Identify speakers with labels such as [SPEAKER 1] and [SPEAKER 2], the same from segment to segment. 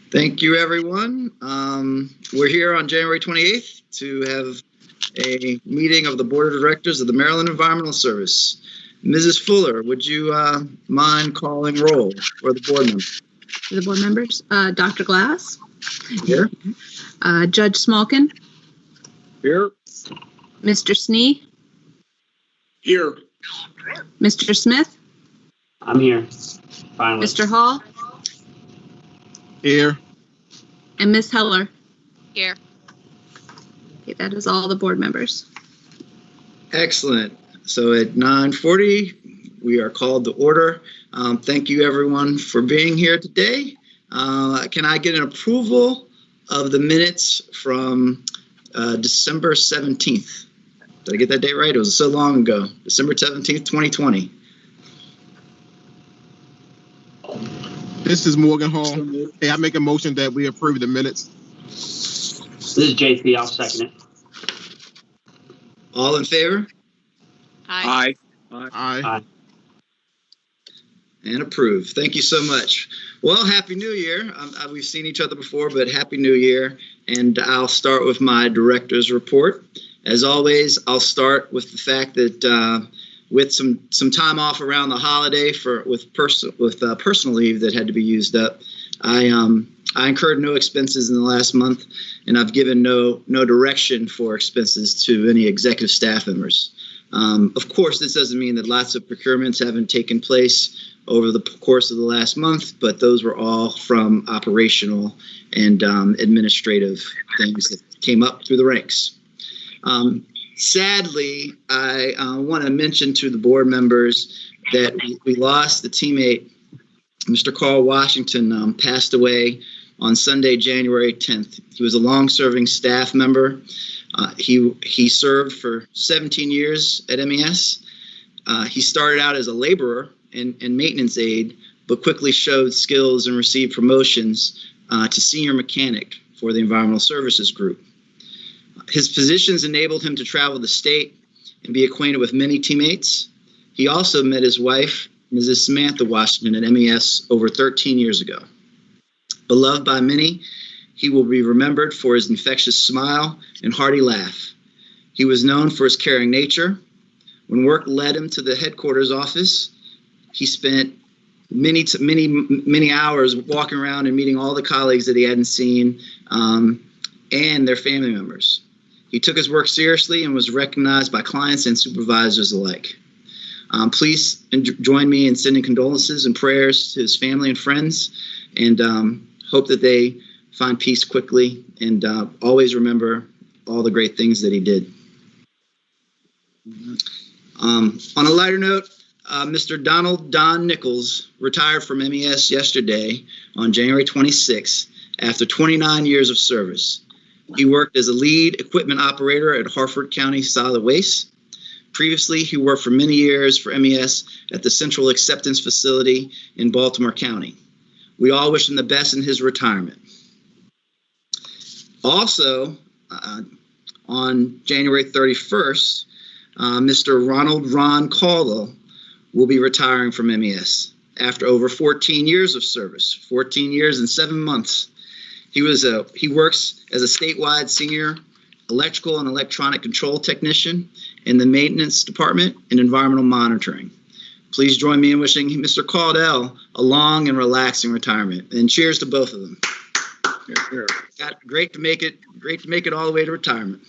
[SPEAKER 1] Thank you, everyone. We're here on January 28th to have a meeting of the Board of Directors of the Maryland Environmental Service. Mrs. Fuller, would you mind calling roll for the board members?
[SPEAKER 2] For the board members, Dr. Glass.
[SPEAKER 1] Here.
[SPEAKER 2] Judge Smolkin.
[SPEAKER 3] Here.
[SPEAKER 2] Mr. Snee.
[SPEAKER 3] Here.
[SPEAKER 2] Mr. Smith.
[SPEAKER 4] I'm here. Finally.
[SPEAKER 2] Mr. Hall.
[SPEAKER 3] Here.
[SPEAKER 2] And Ms. Heller.
[SPEAKER 5] Here.
[SPEAKER 2] Okay, that is all the board members.
[SPEAKER 1] Excellent. So at 9:40, we are called to order. Thank you, everyone, for being here today. Can I get an approval of the minutes from December 17th? Did I get that date right? It was so long ago. December 17th, 2020.
[SPEAKER 3] This is Morgan Hall. Hey, I make a motion that we approve the minutes.
[SPEAKER 4] This is JP. I'll second it.
[SPEAKER 1] All in favor?
[SPEAKER 5] Aye.
[SPEAKER 3] Aye.
[SPEAKER 1] And approved. Thank you so much. Well, Happy New Year. We've seen each other before, but Happy New Year. And I'll start with my director's report. As always, I'll start with the fact that with some time off around the holiday with personal leave that had to be used up, I incurred no expenses in the last month, and I've given no direction for expenses to any executive staff members. Of course, this doesn't mean that lots of procurements haven't taken place over the course of the last month, but those were all from operational and administrative things that came up through the ranks. Sadly, I want to mention to the board members that we lost the teammate, Mr. Carl Washington, passed away on Sunday, January 10th. He was a long-serving staff member. He served for 17 years at MES. He started out as a laborer and maintenance aide, but quickly showed skills and received promotions to senior mechanic for the Environmental Services Group. His positions enabled him to travel the state and be acquainted with many teammates. He also met his wife, Mrs. Samantha Washington, at MES over 13 years ago. Beloved by many, he will be remembered for his infectious smile and hearty laugh. He was known for his caring nature. When work led him to the headquarters office, he spent many hours walking around and meeting all the colleagues that he hadn't seen and their family members. He took his work seriously and was recognized by clients and supervisors alike. Please join me in sending condolences and prayers to his family and friends, and hope that they find peace quickly, and always remember all the great things that he did. On a lighter note, Mr. Don Nichols retired from MES yesterday on January 26th after 29 years of service. He worked as a lead equipment operator at Harford County Solid Waste. Previously, he worked for many years for MES at the Central Acceptance Facility in Baltimore County. We all wish him the best in his retirement. Also, on January 31st, Mr. Ron Caldwell will be retiring from MES after over 14 years of service, 14 years and 7 months. He works as a statewide senior electrical and electronic control technician in the maintenance department and environmental monitoring. Please join me in wishing Mr. Caldwell a long and relaxing retirement. And cheers to both of them. Great to make it all the way to retirement.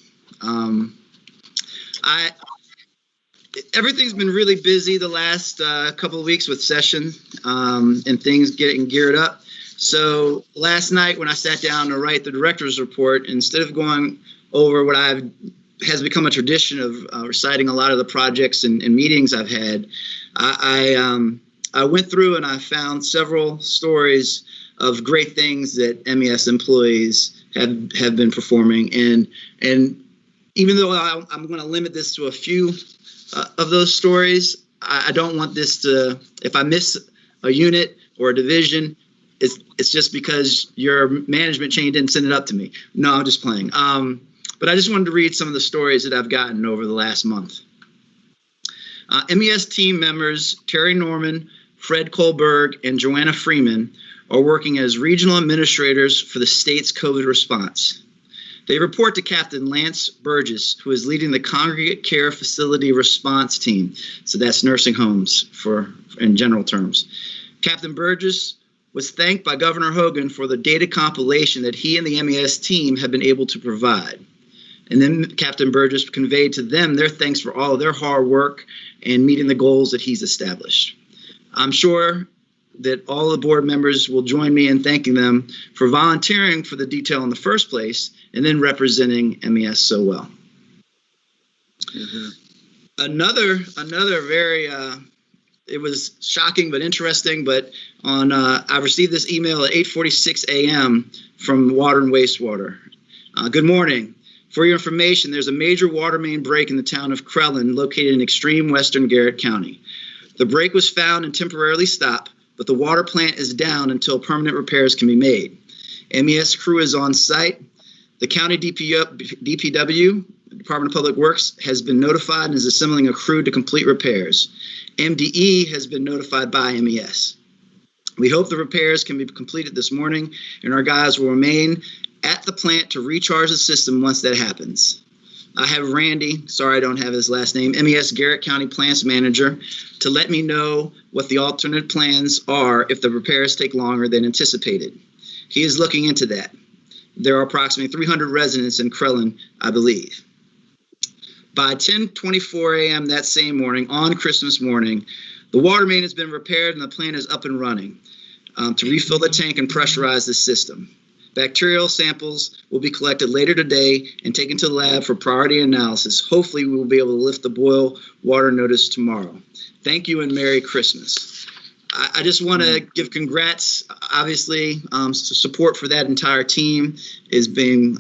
[SPEAKER 1] Everything's been really busy the last couple of weeks with session and things getting geared up. So last night when I sat down to write the director's report, instead of going over what has become a tradition of reciting a lot of the projects and meetings I've had, I went through and I found several stories of great things that MES employees have been performing, and even though I'm going to limit this to a few of those stories, I don't want this to, if I miss a unit or a division, it's just because your management chain didn't send it up to me. No, I'm just playing. But I just wanted to read some of the stories that I've gotten over the last month. MES team members Terry Norman, Fred Kohlberg, and Joanna Freeman are working as regional administrators for the state's COVID response. They report to Captain Lance Burgess, who is leading the Congregate Care Facility Response Team. So that's nursing homes in general terms. Captain Burgess was thanked by Governor Hogan for the data compilation that he and the MES team have been able to provide. And then Captain Burgess conveyed to them their thanks for all of their hard work and meeting the goals that he's established. I'm sure that all the board members will join me in thanking them for volunteering for the detail in the first place and then representing MES so well. Another very it was shocking but interesting, but I received this email at 8:46 a.m. from Water and Wastewater. Good morning. For your information, there's a major water main break in the town of Crellin, located in extreme western Garrett County. The break was found and temporarily stopped, but the water plant is down until permanent repairs can be made. MES crew is on site. The county DPW, Department of Public Works, has been notified and is assembling a crew to complete repairs. MDE has been notified by MES. We hope the repairs can be completed this morning, and our guys will remain at the plant to recharge the system once that happens. I have Randy, sorry I don't have his last name, MES Garrett County Plants Manager, to let me know what the alternate plans are if the repairs take longer than anticipated. He is looking into that. There are approximately 300 residents in Crellin, I believe. By 10:24 a.m. that same morning, on Christmas morning, the water main has been repaired and the plant is up and running to refill the tank and pressurize the system. Bacterial samples will be collected later today and taken to the lab for priority analysis. Hopefully, we will be able to lift the boil water notice tomorrow. Thank you and Merry Christmas. I just want to give congrats. Obviously, support for that entire team is being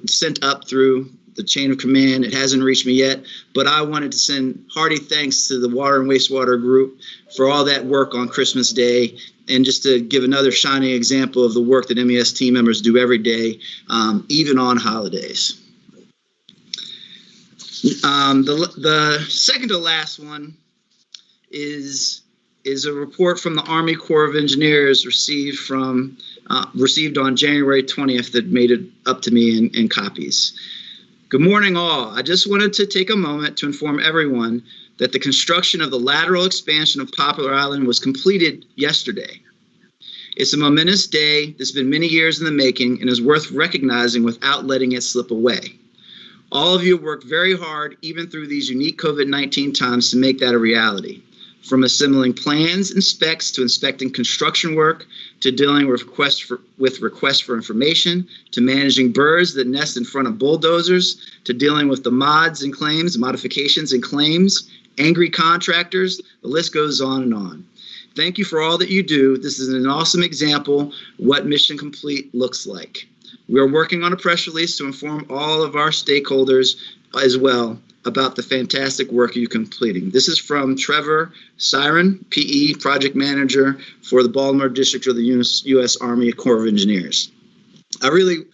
[SPEAKER 1] sent up through the chain of command. It hasn't reached me yet, but I wanted to send hearty thanks to the Water and Wastewater group for all that work on Christmas Day, and just to give another shining example of the work that MES team members do every day, even on holidays. The second to last one is a report from the Army Corps of Engineers received on January 20th that made it up to me in copies. Good morning, all. I just wanted to take a moment to inform everyone that the construction of the lateral expansion of Poplar Island was completed yesterday. It's a momentous day that's been many years in the making and is worth recognizing without letting it slip away. All of you have worked very hard, even through these unique COVID-19 times, to make that a reality. From assembling plans and specs to inspecting construction work, to dealing with requests for information, to managing birds that nest in front of bulldozers, to dealing with the modifications and claims, angry contractors, the list goes on and on. Thank you for all that you do. This is an awesome example of what Mission Complete looks like. We are working on a press release to inform all of our stakeholders as well about the fantastic work you're completing. This is from Trevor Siren, PE Project Manager for the Baltimore District of the U.S. Army Corps of Engineers. I really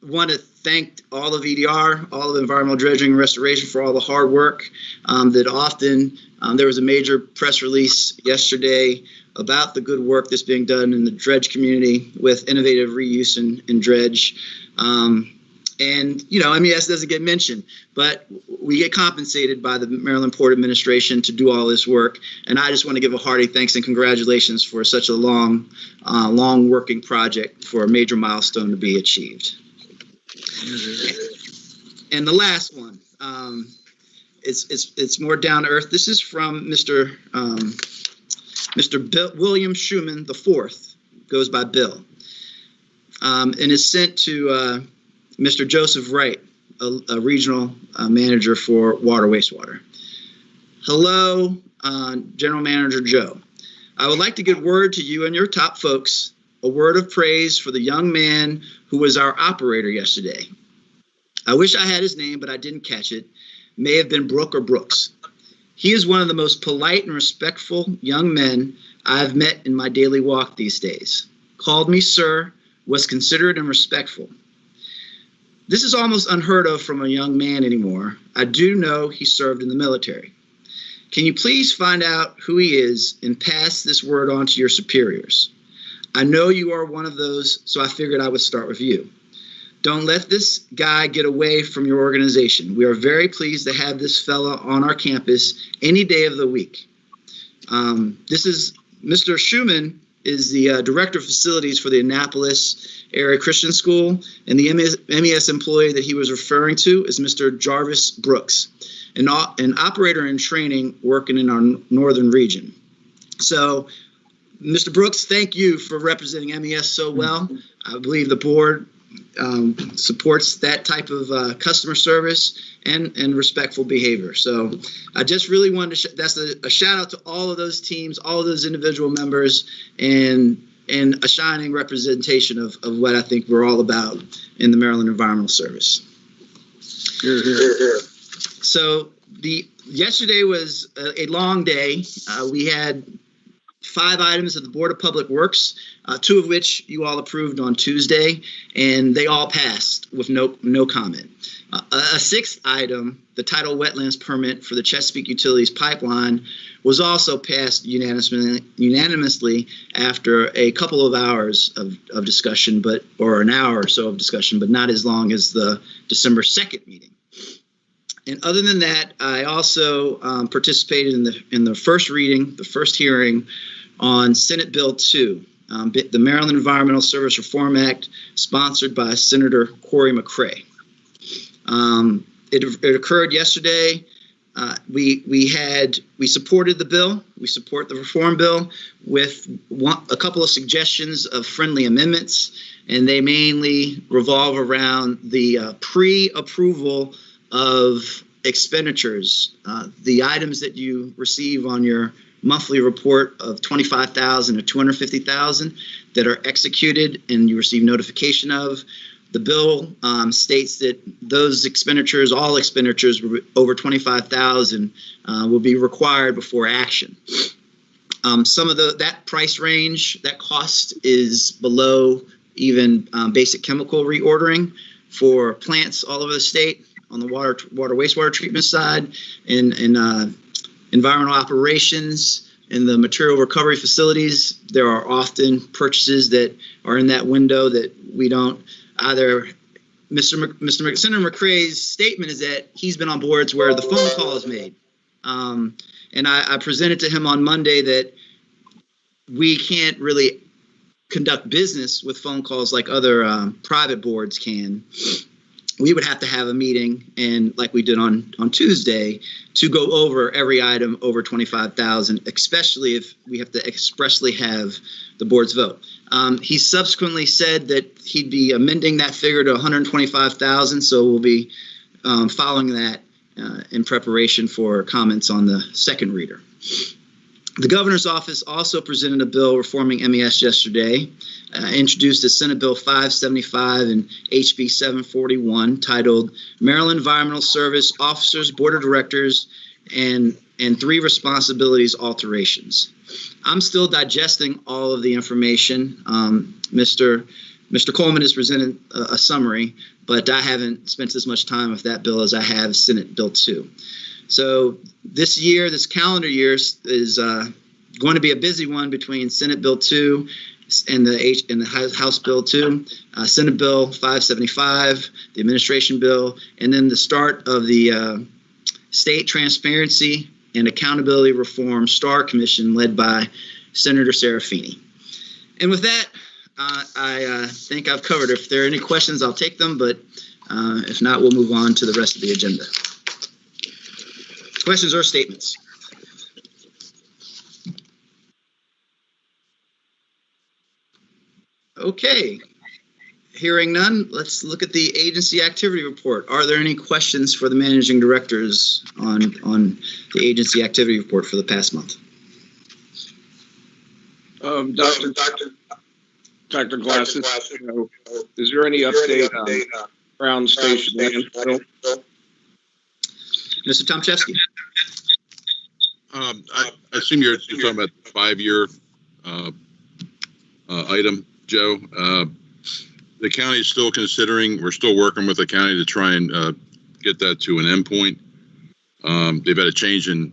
[SPEAKER 1] want to thank all of EDR, all of Environmental Dredging and Restoration for all the hard work that often, there was a major press release yesterday about the good work that's being done in the dredge community with innovative reuse and dredge. And, you know, MES doesn't get mentioned, but we get compensated by the Maryland Port Administration to do all this work. And I just want to give a hearty thanks and congratulations for such a long working project for a major milestone to be achieved. And the last one, it's more down to earth. This is from Mr. William Schumann IV, goes by Bill, and is sent to Mr. Joseph Wright, a regional manager for Water Wastewater. Hello, General Manager Joe. I would like to give word to you and your top folks, a word of praise for the young man who was our operator yesterday. I wish I had his name, but I didn't catch it. May have been Brooke or Brooks. He is one of the most polite and respectful young men I've met in my daily walk these days. Called me sir, was considerate and respectful. This is almost unheard of from a young man anymore. I do know he served in the military. Can you please find out who he is and pass this word on to your superiors? I know you are one of those, so I figured I would start with you. Don't let this guy get away from your organization. We are very pleased to have this fella on our campus any day of the week. This is Mr. Schumann is the Director of Facilities for the Annapolis Area Christian School, and the MES employee that he was referring to is Mr. Jarvis Brooks, an operator in training working in our northern region. So, Mr. Brooks, thank you for representing MES so well. I believe the board supports that type of customer service and respectful behavior. So I just really wanted to, that's a shout out to all of those teams, all of those individual members, and a shining representation of what I think we're all about in the Maryland Environmental Service.
[SPEAKER 3] Here, here.
[SPEAKER 1] So yesterday was a long day. We had 5 items of the Board of Public Works, 2 of which you all approved on Tuesday, and they all passed with no comment. A 6th item, the tidal wetlands permit for the Chesapeake Utilities pipeline, was also passed unanimously after a couple of hours of discussion, or an hour or so of discussion, but not as long as the December 2nd meeting. And other than that, I also participated in the first reading, the first hearing on Senate Bill 2, the Maryland Environmental Service Reform Act, sponsored by Senator Corey McCray. It occurred yesterday. We supported the bill. We support the reform bill with a couple of suggestions of friendly amendments, and they mainly revolve around the pre-approval of expenditures, the items that you receive on your monthly report of $25,000 to $250,000 that are executed and you receive notification of. The bill states that those expenditures, all expenditures over $25,000, will be required before action. Some of that price range, that cost is below even basic chemical reordering for plants all over the state on the water wastewater treatment side, and environmental operations, in the material recovery facilities. There are often purchases that are in that window that we don't either. Senator McCray's statement is that he's been on boards where the phone call is made. And I presented to him on Monday that we can't really conduct business with phone calls like other private boards can. We would have to have a meeting, and like we did on Tuesday, to go over every item over $25,000, especially if we have to expressly have the board's vote. He subsequently said that he'd be amending that figure to $125,000, so we'll be following that in preparation for comments on the second reader. The governor's office also presented a bill reforming MES yesterday, introduced a Senate Bill 575 and HB 741 titled Maryland Environmental Service Officers, Board of Directors, and 3 Responsibilities Alterations. I'm still digesting all of the information. Mr. Coleman has presented a summary, but I haven't spent as much time with that bill as I have Senate Bill 2. So this calendar year is going to be a busy one between Senate Bill 2 and the House Bill 2, Senate Bill 575, the administration bill, and then the start of the State Transparency and Accountability Reform Star Commission led by Senator Serafini. And with that, I think I've covered. If there are any questions, I'll take them, but if not, we'll move on to the rest of the agenda. Questions or statements? Okay. Hearing none, let's look at the agency activity report. Are there any questions for the managing directors on the agency activity report for the past month?
[SPEAKER 6] Dr. Glasses, is there any update on Brown Station Landfill?
[SPEAKER 1] Mr. Tomczewski.
[SPEAKER 7] I assume you're talking about the 5-year item, Joe. The county is still considering, we're still working with the county to try and get that to an endpoint. They've had a change in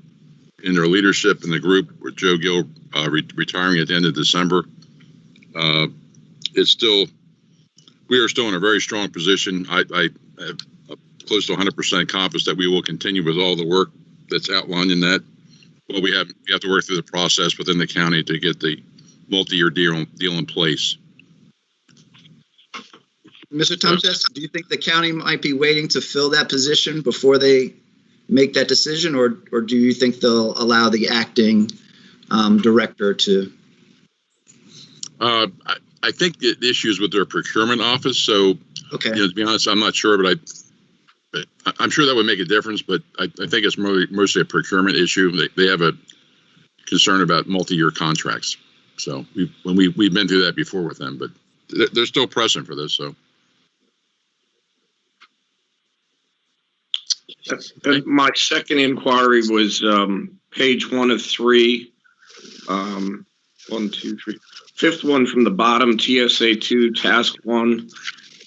[SPEAKER 7] in their leadership in the group, with Joe Gill retiring at the end of December. We are still in a very strong position. I have close to 100% confidence that we will continue with all the work that's outlined in that. But we have to work through the process within the county to get the multi-year deal in place.
[SPEAKER 1] Mr. Tomczewski, do you think the county might be waiting to fill that position before they make that decision, or do you think they'll allow the acting director to?
[SPEAKER 7] I think the issue is with their procurement office. So,
[SPEAKER 1] okay,
[SPEAKER 7] to be honest, I'm not sure, but I'm sure that would make a difference. But I think it's mostly a procurement issue. They have a concern about multi-year contracts. So we've been through that before with them, but they're still pressing for this. So.
[SPEAKER 6] My second inquiry was page 1 of 3. 1, 2, 3. Fifth one from the bottom, TSA 2, Task 1.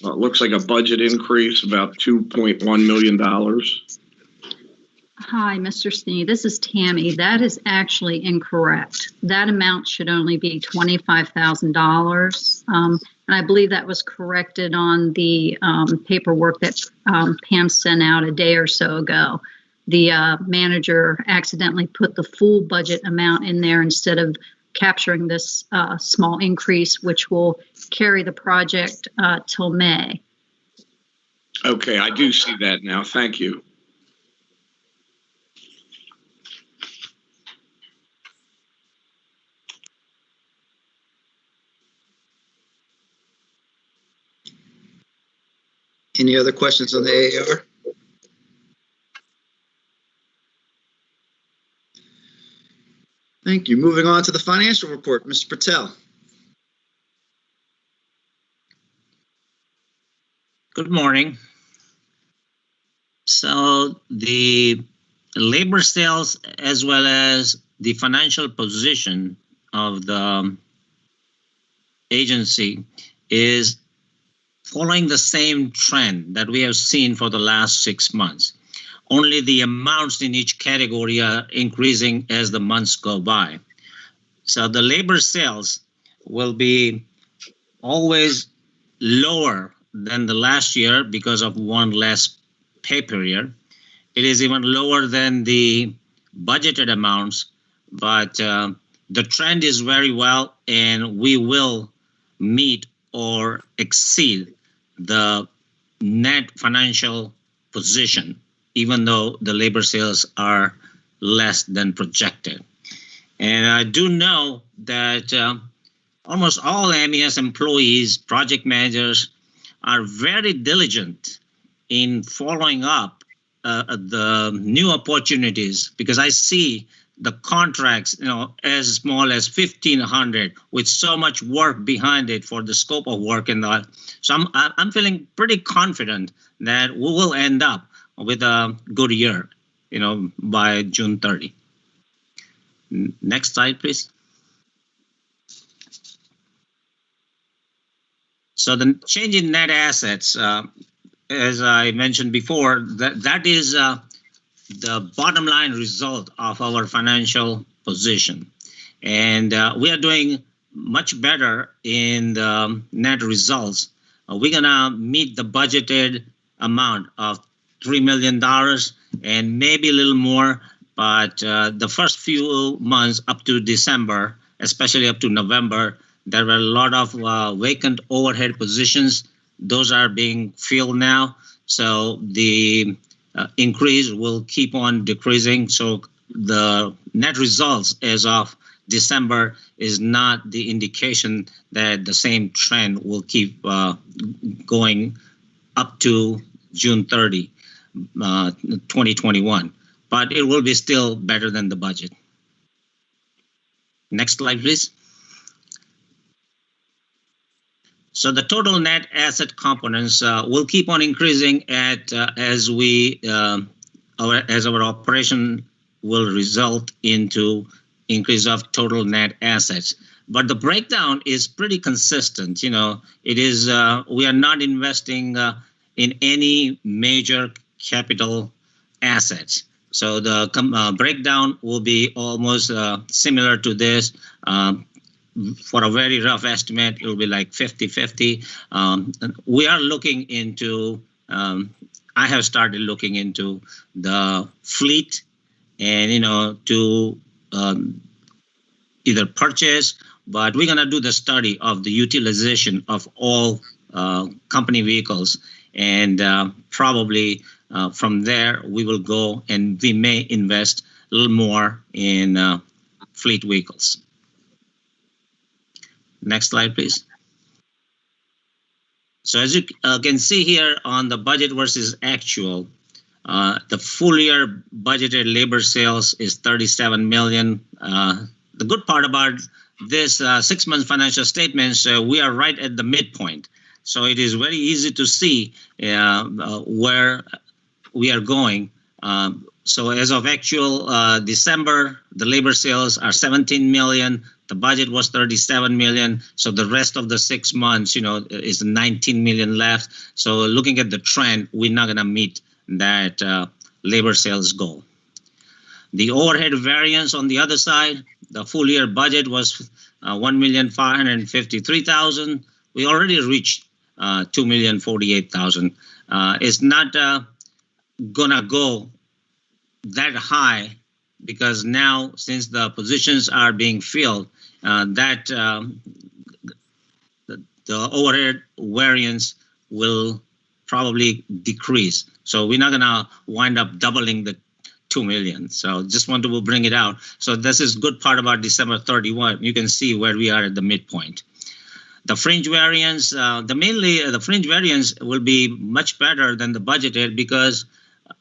[SPEAKER 6] Looks like a budget increase, about $2.1 million.
[SPEAKER 8] Hi, Mr. Snee. This is Tammy. That is actually incorrect. That amount should only be $25,000. And I believe that was corrected on the paperwork that Pam sent out a day or so ago. The manager accidentally put the full budget amount in there instead of capturing this small increase, which will carry the project till May.
[SPEAKER 6] Okay, I do see that now. Thank you.
[SPEAKER 1] Any other questions on the AAR? Thank you. Moving on to the financial report, Mr. Patel.
[SPEAKER 9] Good morning. So the labor sales as well as the financial position of the agency is following the same trend that we have seen for the last 6 months. Only the amounts in each category are increasing as the months go by. So the labor sales will be always lower than the last year because of one less pay period. It is even lower than the budgeted amounts, but the trend is very well, and we will meet or exceed the net financial position, even though the labor sales are less than projected. And I do know that almost all MES employees, project managers, are very diligent in following up the new opportunities, because I see the contracts, as small as 1,500 with so much work behind it for the scope of work and all. So I'm feeling pretty confident that we will end up with a good year, by June 30. Next slide, please. So the change in net assets, as I mentioned before, that is the bottom line result of our financial position. And we are doing much better in the net results. We're gonna meet the budgeted amount of $3 million and maybe a little more, but the first few months up to December, especially up to November, there were a lot of vacant overhead positions. Those are being filled now. So the increase will keep on decreasing. So the net results as of December is not the indication that the same trend will keep going up to June 30, 2021. But it will be still better than the budget. Next slide, please. So the total net asset components will keep on increasing as our operation will result into increase of total net assets. But the breakdown is pretty consistent. It is we are not investing in any major capital assets. So the breakdown will be almost similar to this. For a very rough estimate, it will be like 50-50. We are looking into, I have started looking into the fleet and, to either purchase, but we're going to do the study of the utilization of all company vehicles. And probably from there, we will go and we may invest a little more in fleet vehicles. Next slide, please. So as you can see here on the budget versus actual, the full year budgeted labor sales is 37 million. The good part about this 6-month financial statements, we are right at the midpoint. So it is very easy to see where we are going. So as of actual December, the labor sales are 17 million. The budget was 37 million. So the rest of the 6 months, is 19 million left. So looking at the trend, we're not going to meet that labor sales goal. The overhead variance on the other side, the full year budget was 1,553,000. We already reached 2,048,000. It's not gonna go that high because now, since the positions are being filled, the overhead variance will probably decrease. So we're not gonna wind up doubling the 2 million. So just want to bring it out. So this is good part about December 31. You can see where we are at the midpoint. The fringe variance, the fringe variance will be much better than the budgeted because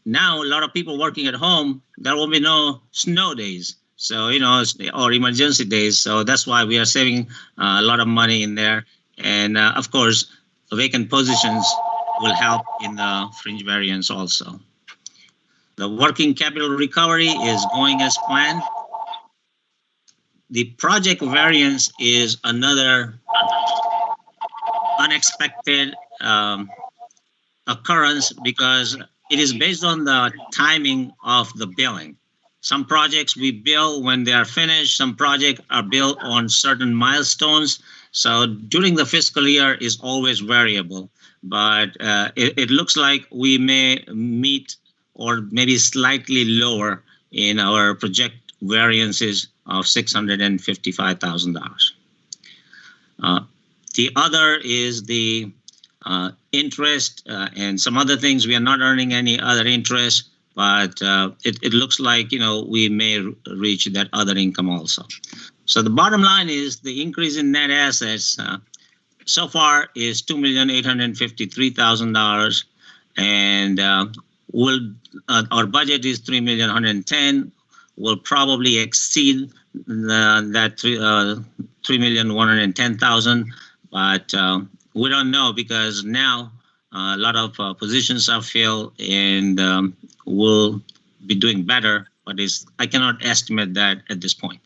[SPEAKER 9] now a lot of people working at home, there will be no snow days. So, or emergency days. So that's why we are saving a lot of money in there. And of course, vacant positions will help in the fringe variance also. The working capital recovery is going as planned. The project variance is another unexpected occurrence because it is based on the timing of the billing. Some projects we bill when they are finished. Some projects are billed on certain milestones. So during the fiscal year is always variable, but it looks like we may meet or maybe slightly lower in our project variances of $655,000. The other is the interest and some other things. We are not earning any other interest, but it looks like we may reach that other income also. So the bottom line is the increase in net assets so far is $2,853,000, and our budget is $3,110,000. Will probably exceed that $3,110,000, but we don't know because now a lot of positions are filled and we'll be doing better, but I cannot estimate that at this point.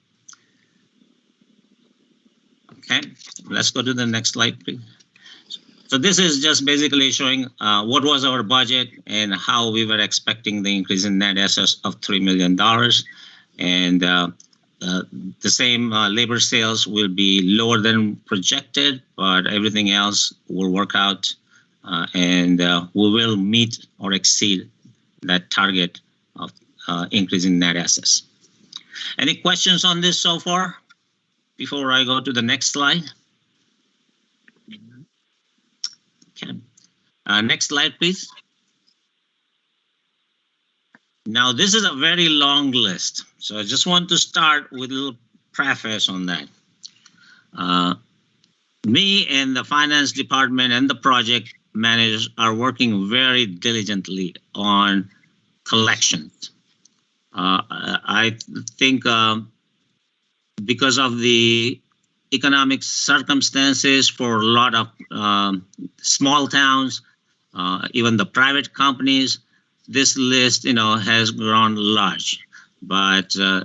[SPEAKER 9] Okay, let's go to the next slide, please. So this is just basically showing what was our budget and how we were expecting the increase in net assets of $3 million. And the same labor sales will be lower than projected, but everything else will work out and we will meet or exceed that target of increasing net assets. Any questions on this so far before I go to the next slide? Okay. Next slide, please. Now, this is a very long list, so I just want to start with a little preface on that. Me and the finance department and the project managers are working very diligently on collections. I think because of the economic circumstances for a lot of small towns, even the private companies, this list, has grown large. But I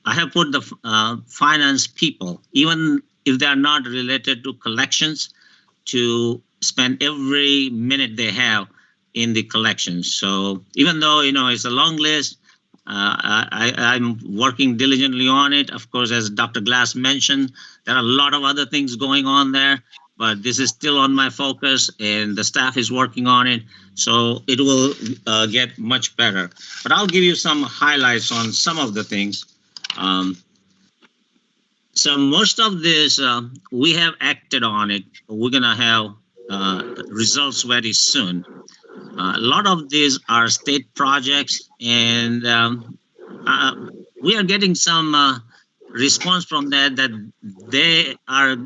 [SPEAKER 9] have put the finance people, even if they are not related to collections, to spend every minute they have in the collections. So even though, it's a long list, I'm working diligently on it. Of course, as Dr. Glass mentioned, there are a lot of other things going on there, but this is still on my focus, and the staff is working on it, so it will get much better. But I'll give you some highlights on some of the things. So most of this, we have acted on it. We're going to have results very soon. A lot of these are state projects, and we are getting some response from that they are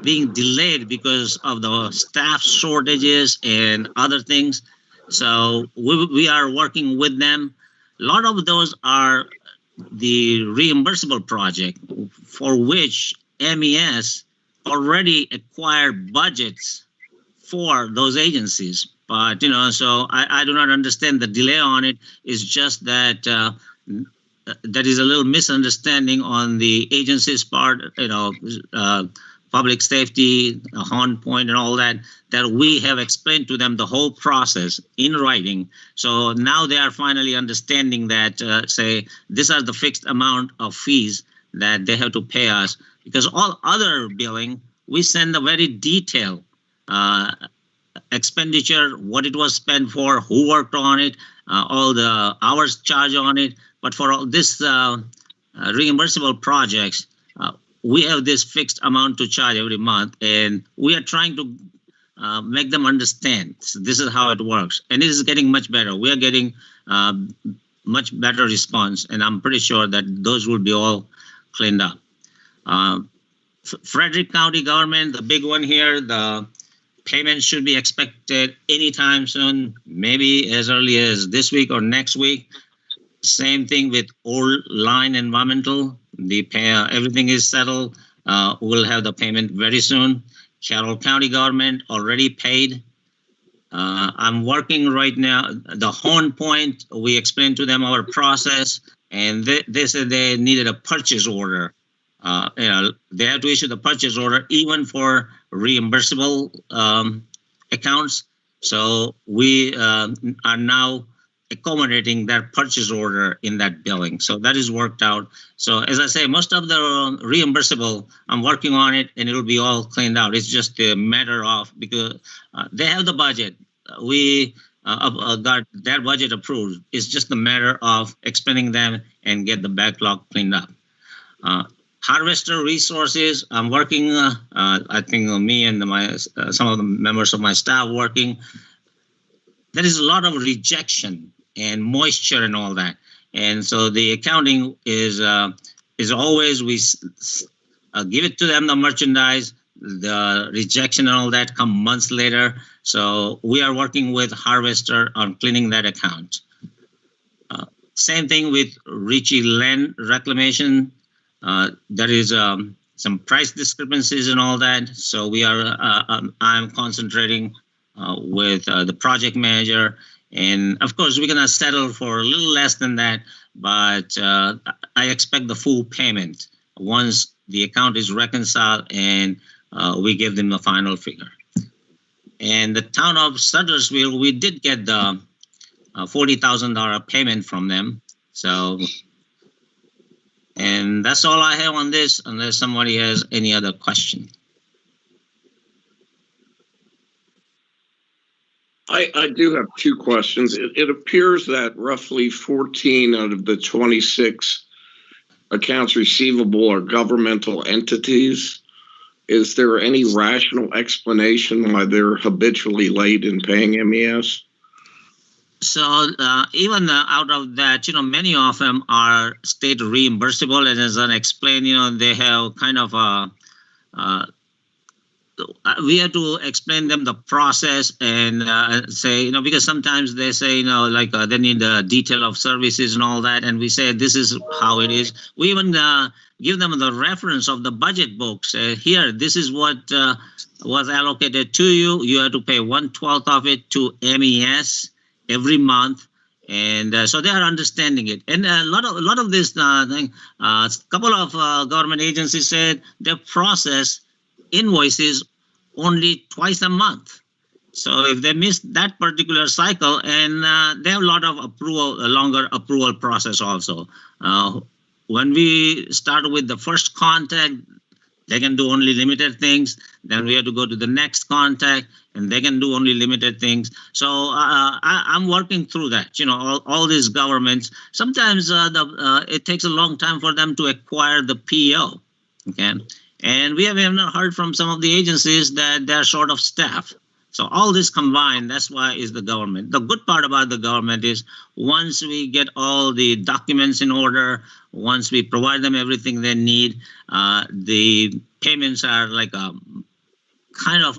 [SPEAKER 9] being delayed because of the staff shortages and other things. So we are working with them. A lot of those are the reimbursable project for which MES already acquired budgets for those agencies. But, so I do not understand the delay on it. It's just that that is a little misunderstanding on the agency's part, public safety, Horn Point and all that we have explained to them the whole process in writing. So now they are finally understanding that, say, these are the fixed amount of fees that they have to pay us. Because all other billing, we send a very detailed expenditure, what it was spent for, who worked on it, all the hours charged on it. But for all this reimbursable projects, we have this fixed amount to charge every month, and we are trying to make them understand. So this is how it works, and it is getting much better. We are getting much better response, and I'm pretty sure that those will be all cleaned up. Frederick County government, the big one here, the payment should be expected anytime soon, maybe as early as this week or next week. Same thing with Old Line Environmental. The everything is settled. We'll have the payment very soon. Carroll County government already paid. I'm working right now. The Horn Point, we explained to them our process, and they said they needed a purchase order. They have to issue the purchase order even for reimbursable accounts. So we are now accommodating that purchase order in that billing. So that is worked out. So as I say, most of the reimbursable, I'm working on it, and it'll be all cleaned out. It's just a matter of, because they have the budget. We got their budget approved. It's just a matter of expending them and get the backlog cleaned up. Harvester resources, I'm working, I think me and some of the members of my staff working. There is a lot of rejection and moisture and all that. And so the accounting is always, we give it to them, the merchandise, the rejection and all that come months later. So we are working with Harvester on cleaning that account. Same thing with Ritchie Land Reclamation. There is some price discrepancies and all that. So we are, I'm concentrating with the project manager. And of course, we're going to settle for a little less than that, but I expect the full payment once the account is reconciled and we give them the final figure. And the town of Sudlersville, we did get the $40,000 payment from them. So, and that's all I have on this, unless somebody has any other question.
[SPEAKER 6] I do have two questions. It appears that roughly 14 out of the 26 accounts receivable are governmental entities. Is there any rational explanation why they're habitually late in paying MES?
[SPEAKER 9] So even out of that, many of them are state reimbursable, and as I explained, they have kind of we have to explain them the process and say, because sometimes they say, they need the detail of services and all that. And we say, this is how it is. We even give them the reference of the budget books. Here, this is what was allocated to you. You have to pay 1/12 of it to MES every month. And so they are understanding it. And a lot of this thing, a couple of government agencies said they process invoices only twice a month. So if they miss that particular cycle, and they have a lot of approval, a longer approval process also. When we start with the first contact, they can do only limited things. Then we have to go to the next contact, and they can do only limited things. So I'm working through that. You know, all these governments, sometimes it takes a long time for them to acquire the PO. Okay, and we have even heard from some of the agencies that they're short of staff. So all this combined, that's why is the government. The good part about the government is once we get all the documents in order, once we provide them everything they need, the payments are like kind of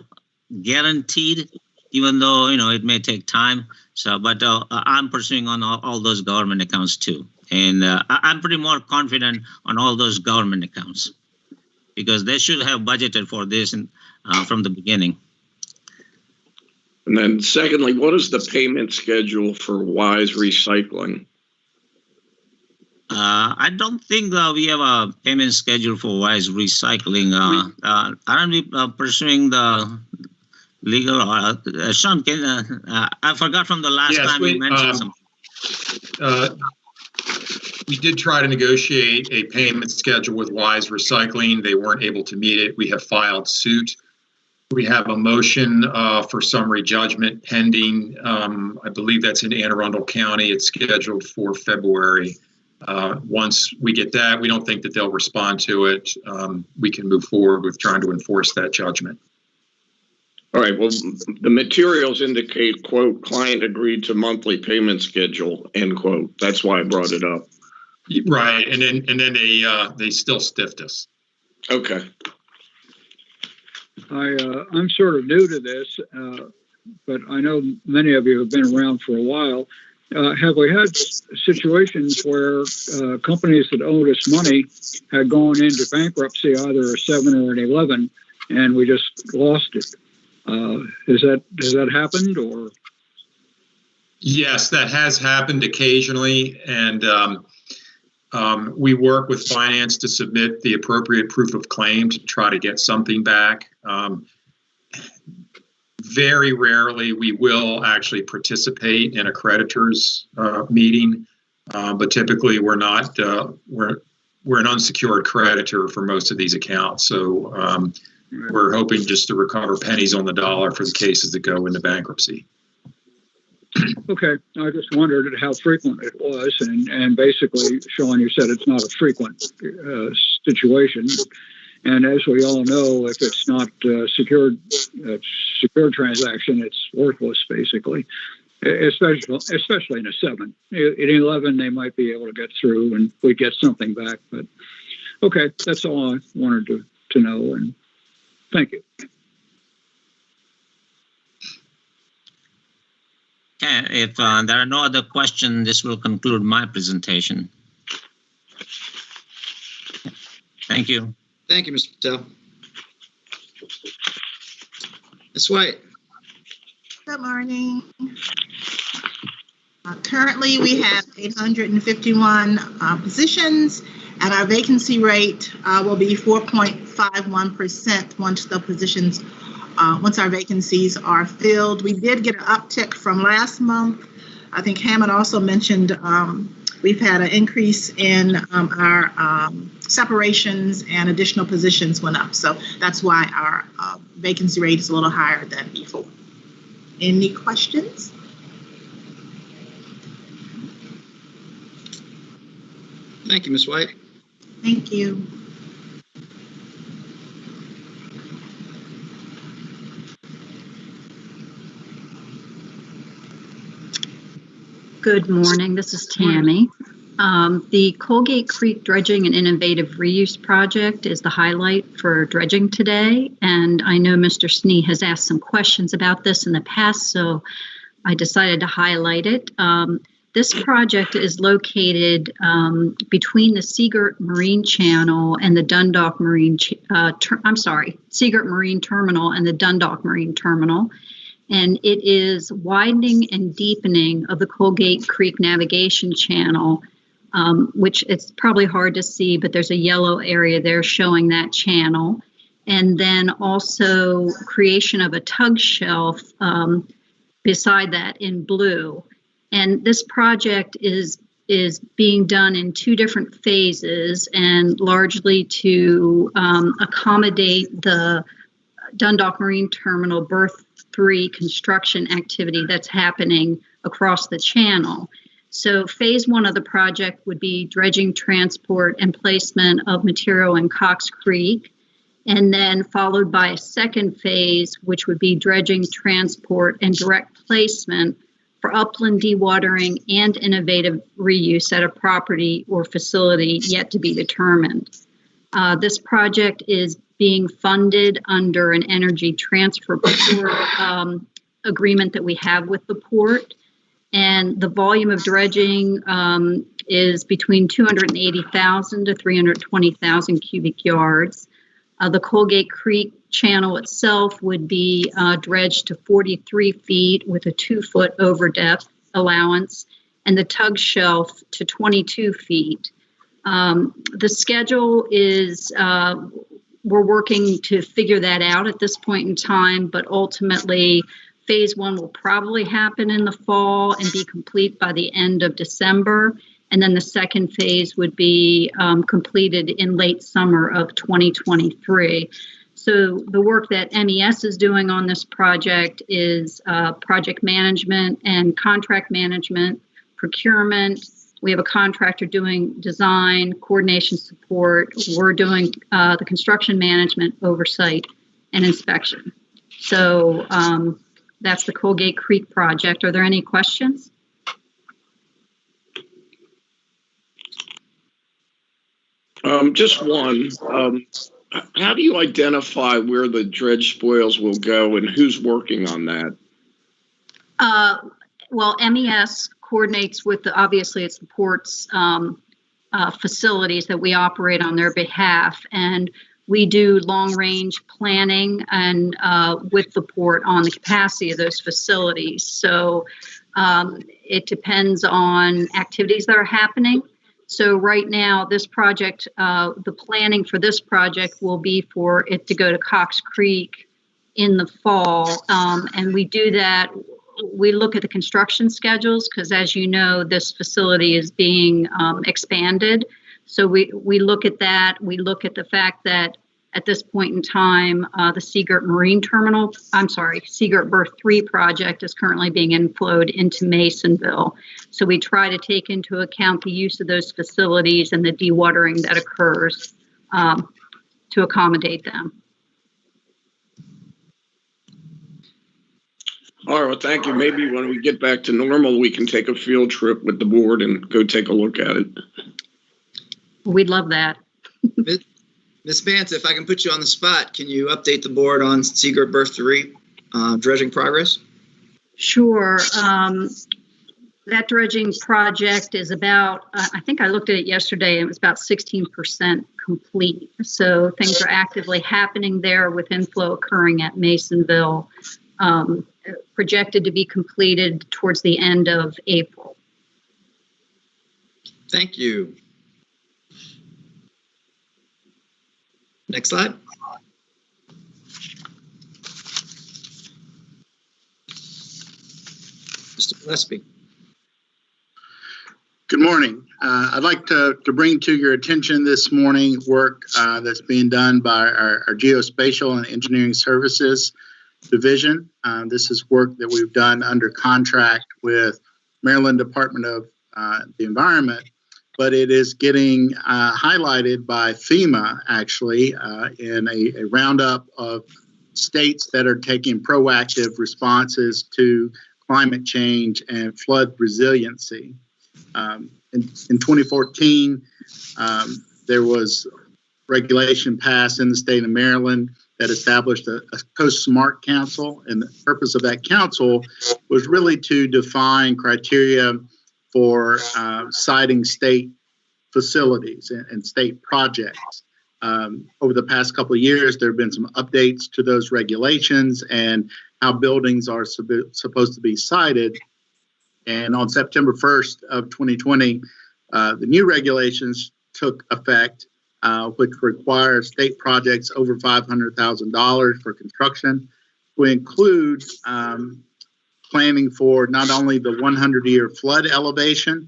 [SPEAKER 9] guaranteed, even though, you know, it may take time. So, but I'm pursuing on all those government accounts too. And I'm pretty more confident on all those government accounts because they should have budgeted for this from the beginning.
[SPEAKER 6] And then secondly, what is the payment schedule for Wise Recycling?
[SPEAKER 9] I don't think we have a payment schedule for Wise Recycling. Aren't we pursuing the legal? Sean, I forgot from the last time you mentioned something.
[SPEAKER 10] We did try to negotiate a payment schedule with Wise Recycling. They weren't able to meet it. We have filed suit. We have a motion for summary judgment pending. I believe that's in Anne Arundel County. It's scheduled for February. Once we get that, we don't think that they'll respond to it. We can move forward with trying to enforce that judgment.
[SPEAKER 6] All right. Well, the materials indicate, quote, client agreed to monthly payment schedule, end quote. That's why I brought it up.
[SPEAKER 10] Right. And then they still stiffed us.
[SPEAKER 6] Okay.
[SPEAKER 11] I'm sort of new to this, but I know many of you have been around for a while. Have we had situations where companies that owed us money had gone into bankruptcy, either a 7 or an 11, and we just lost it? Has that happened, or?
[SPEAKER 10] Yes, that has happened occasionally, and we work with finance to submit the appropriate proof of claim to try to get something back. Very rarely we will actually participate in a creditor's meeting, but typically we're not. We're an unsecured creditor for most of these accounts, so we're hoping just to recover pennies on the dollar for the cases that go into bankruptcy.
[SPEAKER 11] Okay, I just wondered how frequent it was, and basically, Sean, you said it's not a frequent situation, and as we all know, if it's not secured transaction, it's worthless, basically, especially in a 7. In 11, they might be able to get through, and we get something back, but okay, that's all I wanted to know, and thank you.
[SPEAKER 9] Okay, if there are no other questions, this will conclude my presentation. Thank you.
[SPEAKER 1] Thank you, Mr. Patel. Ms. White.
[SPEAKER 12] Good morning. Currently, we have 851 positions, and our vacancy rate will be 4.51% once our vacancies are filled. We did get an uptick from last month. I think Hammond also mentioned we've had an increase in our separations, and additional positions went up. So that's why our vacancy rate is a little higher than before. Any questions?
[SPEAKER 1] Thank you, Ms. White.
[SPEAKER 12] Thank you.
[SPEAKER 8] Good morning, this is Tammy. The Colgate Creek Dredging and Innovative Reuse Project is the highlight for dredging today, and I know Mr. Snee has asked some questions about this in the past, so I decided to highlight it. This project is located between the Seagirt Marine Channel and the Dundalk Marine, Seagirt Marine Terminal and the Dundalk Marine Terminal. And it is widening and deepening of the Colgate Creek Navigation Channel, which it's probably hard to see, but there's a yellow area there showing that channel. and then also creation of a tug shelf beside that in blue. And this project is being done in two different phases, and largely to accommodate the Dundalk Marine Terminal Berth 3 construction activity that's happening across the channel. So phase 1 of the project would be dredging, transport, and placement of material in Cox Creek, and then followed by a second phase, which would be dredging, transport, and direct placement for upland dewatering and innovative reuse at a property or facility yet to be determined. This project is being funded under an energy transfer agreement that we have with the port. And the volume of dredging is between 280,000 to 320,000 cubic yards. The Colgate Creek channel itself would be dredged to 43 feet with a 2-foot over depth allowance, and the tug shelf to 22 feet. The schedule is, we're working to figure that out at this point in time, but ultimately phase 1 will probably happen in the fall and be complete by the end of December. And then the second phase would be completed in late summer of 2023. So the work that MES is doing on this project is project management and contract management, procurement. We have a contractor doing design, coordination support. We're doing the construction management, oversight, and inspection. So that's the Colgate Creek project. Are there any questions?
[SPEAKER 6] Just one. How do you identify where the dredge spoils will go and who's working on that?
[SPEAKER 8] Well, MES coordinates with obviously it's the port's facilities that we operate on their behalf, and we do long-range planning and with the port on the capacity of those facilities. So it depends on activities that are happening. So right now, this project, the planning for this project will be for it to go to Cox Creek in the fall. And we do that, we look at the construction schedules because, as you know, this facility is being expanded. So we look at that. We look at the fact that at this point in time, the Seagirt Berth 3 project is currently being inflowed into Masonville. So we try to take into account the use of those facilities and the dewatering that occurs to accommodate them.
[SPEAKER 6] All right, well, thank you. Maybe when we get back to normal, we can take a field trip with the board and go take a look at it.
[SPEAKER 8] We'd love that.
[SPEAKER 1] Ms. Banta, if I can put you on the spot, can you update the board on Seagirt Berth 3 dredging progress?
[SPEAKER 8] Sure. That dredging project is about, I think I looked at it yesterday, and it was about 16% complete. So things are actively happening there with inflow occurring at Masonville, projected to be completed towards the end of April.
[SPEAKER 1] Thank you. Next slide. Mr. Gillespie.
[SPEAKER 13] Good morning. I'd like to bring to your attention this morning work that's being done by our Geospatial and Engineering Services Division. This is work that we've done under contract with Maryland Department of the Environment, but it is getting highlighted by FEMA, actually, in a roundup of states that are taking proactive responses to climate change and flood resiliency. In 2014, there was regulation passed in the state of Maryland that established a Coast Smart Council, and the purpose of that council was really to define criteria for citing state facilities and state projects. Over the past couple of years, there have been some updates to those regulations and how buildings are supposed to be cited. And on September 1st of 2020, the new regulations took effect, which requires state projects over $500,000 for construction. We include planning for not only the 100-year flood elevation,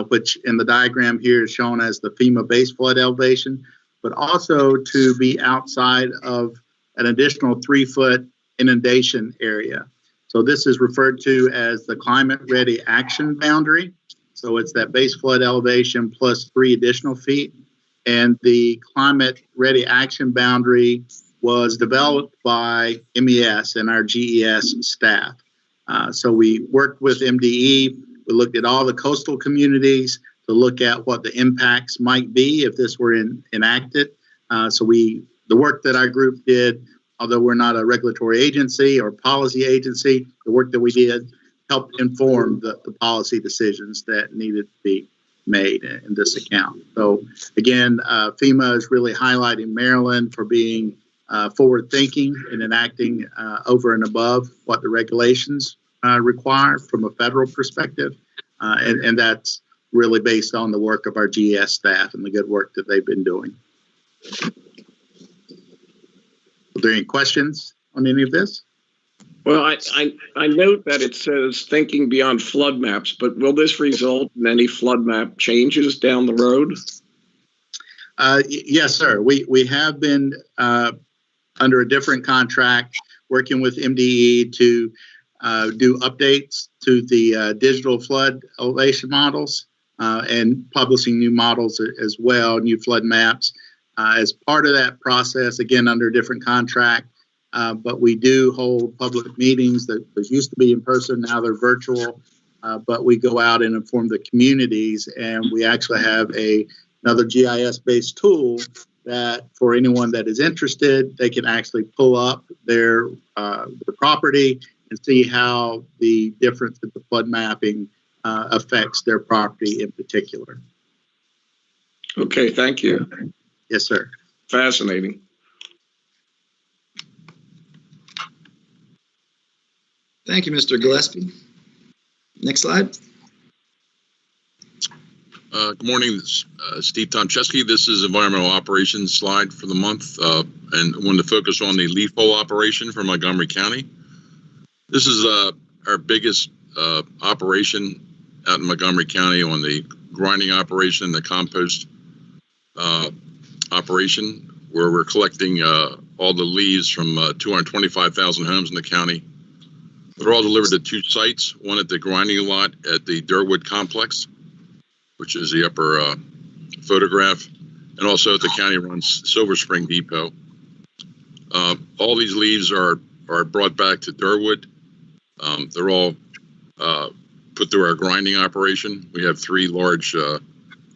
[SPEAKER 13] which in the diagram here is shown as the FEMA base flood elevation, but also to be outside of an additional 3-foot inundation area. So this is referred to as the climate ready action boundary. So it's that base flood elevation plus 3 additional feet. And the climate ready action boundary was developed by MES and our GES staff. So we worked with MDE. We looked at all the coastal communities to look at what the impacts might be if this were enacted. The work that our group did, although we're not a regulatory agency or policy agency, the work that we did helped inform the policy decisions that needed to be made in this account. So again, FEMA is really highlighting Maryland for being forward thinking and enacting over and above what the regulations require from a federal perspective. And that's really based on the work of our GES staff and the good work that they've been doing. Are there any questions on any of this?
[SPEAKER 6] Well, I note that it says thinking beyond flood maps, but will this result in any flood map changes down the road?
[SPEAKER 13] Yes, sir. We have been under a different contract working with MDE to do updates to the digital flood elevation models and publishing new models as well, new flood maps. As part of that process, again, under a different contract, but we do hold public meetings that used to be in person, now they're virtual, but we go out and inform the communities, and we actually have another GIS-based tool that for anyone that is interested, they can actually pull up their property and see how the difference in the flood mapping affects their property in particular.
[SPEAKER 6] Okay, thank you.
[SPEAKER 13] Yes, sir.
[SPEAKER 6] Fascinating.
[SPEAKER 1] Thank you, Mr. Gillespie. Next slide.
[SPEAKER 7] Good morning, this is Steve Tomczewski. This is environmental operations slide for the month, and I wanted to focus on the leaf hole operation for Montgomery County. This is our biggest operation out in Montgomery County on the grinding operation, the compost operation, where we're collecting all the leaves from 225,000 homes in the county. They're all delivered to 2 sites, one at the grinding lot at the Durwood complex, which is the upper photograph, and also at the county-run Silver Spring Depot. All these leaves are brought back to Durwood. They're all put through our grinding operation. We have 3 large